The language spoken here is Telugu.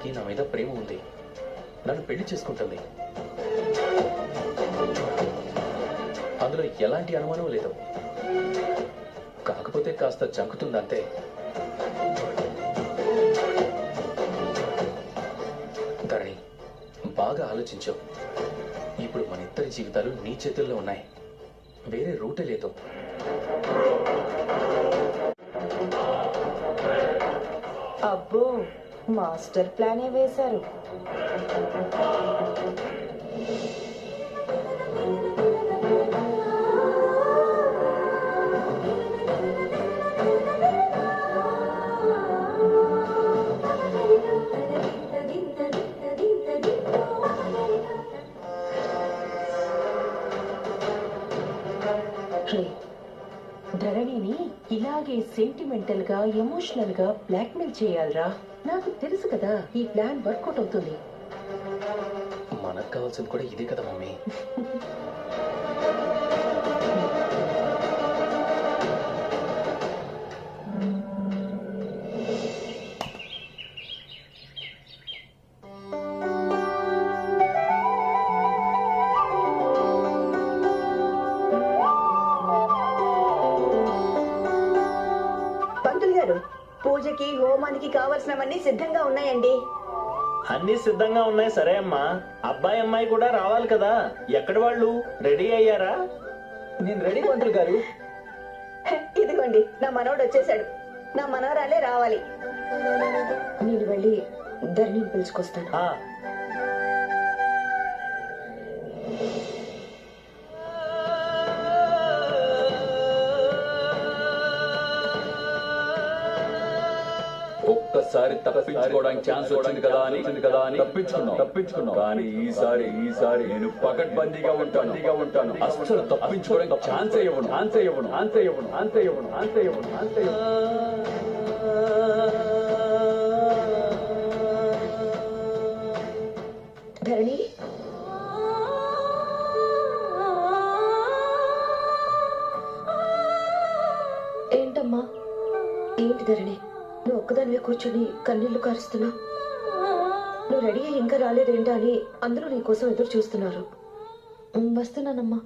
తనకి నా మీద ప్రేమ ఉంది, నన్ను పెళ్లి చేసుకుంటుంది. అందులో ఎలాంటి అనుమానం లేదు. కాకపోతే కాస్త జంకుతుందంతే. ధరణి, బాగా ఆలోచించావు. ఇప్పుడు మన ఇద్దరి జీవితాలు నీ చేతుల్లో ఉన్నాయి. వేరే రూటే లేదు. అబ్బో, మాస్టర్ ప్లానే వేశారు. ధరణిని ఇలాగే సెంటిమెంటల్ గా ఎమోషనల్ గా బ్లాక్మెయిల్ చేయాలరా. నాకు తెలుసు కదా ఈ ప్లాన్ వర్కౌట్ అవుతుంది. మనకు కావాల్సింది కూడా ఇదే కదా మమ్మీ. పూజకి హోమానికి కావలసినవన్నీ సిద్ధంగా ఉన్నాయండి. అన్ని సిద్ధంగా ఉన్నాయి. సరే అమ్మా, అబ్బాయి అమ్మాయి కూడా రావాలి కదా. ఎక్కడి వాళ్ళు? రెడీ అయ్యారా? నేను రెడీ పంతులు గారు. ఇదిగోండి, నా మనవడు వచ్చేసాడు. నా మనవరాలే రావాలి. నేను వెళ్ళి ధరణిని పిలుచుకొస్తాను. ఒక్కసారి తప్పించుకోవడానికి ఛాన్స్ వచ్చింది కదా అని తప్పించుకున్నాం. కానీ ఈసారి నేను పకడ్బందీగా ఉంటాను. అస్సలు తప్పించుకోవడానికి ఛాన్సే ఇవ్వను. ధరణి, ఏంటమ్మా? ఏంటి ధరణి, నువ్వు ఒక్కదానివే కూర్చొని కన్నీళ్లు కారుస్తున్నా? నువ్వు రెడీ అయ్యి ఇంకా రాలేదేంటా అని అందరూ నీ కోసం ఎదురు చూస్తున్నారు. వస్తున్నానమ్మా.